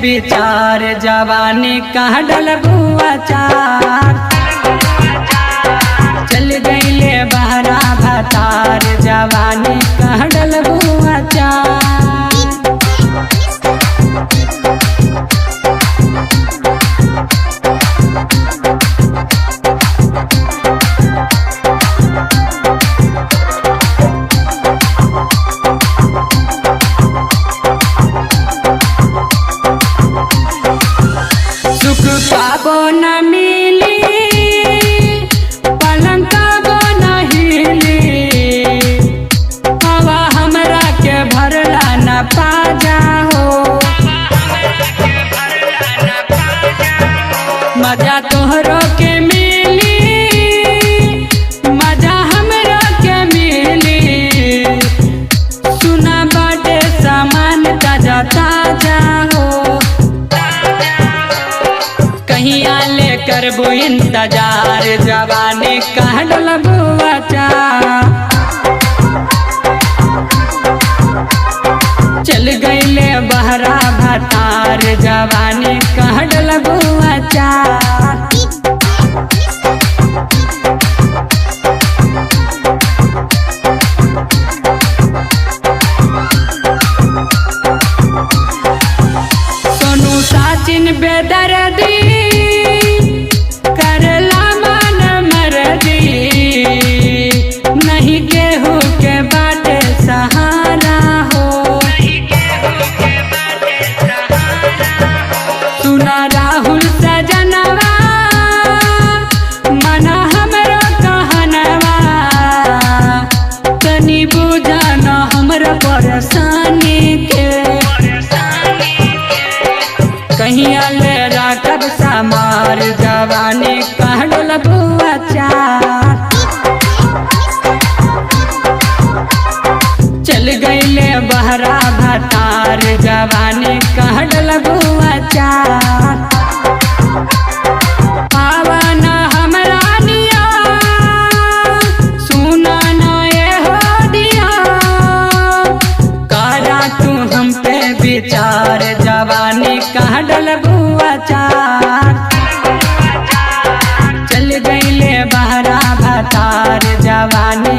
विचार जवानी कहाँ डलबुआ चार। चल गईले बहरा भतार जवानी कहाँ डलबुआ चार। सुख पाबो न मिली पलंग पाबो न हिली। हवा हमरा के भरला न पाजा हो। मजा तोहरो के मिली मजा हमरो के मिली। सुना बाटे सामान ताजा ताजा हो। कहिया ले करबो इंतजार जवानी कहाँ डलबुआ चार। चल गईले बहरा भतार जवानी कहाँ डलबुआ चार। सोनू साचिन बेदर्दी करला मन मर्जी। नहीं केहू के बाटे सहारा हो। सुना राहुल सजनवा मना हमरो कहनवा। तनी बुझा न हमरा परेशानी के। कहिया ले राखब समार जवानी कहाँ डलबुआ चार। चल गईले बहरा भतार जवानी कहाँ डलबुआ चार। पावन हमरा निया सुना न ये हो दिया। करा तू हम पे विचार जवानी कहाँ डलबुआ चार। चल गईले बहरा भतार जवानी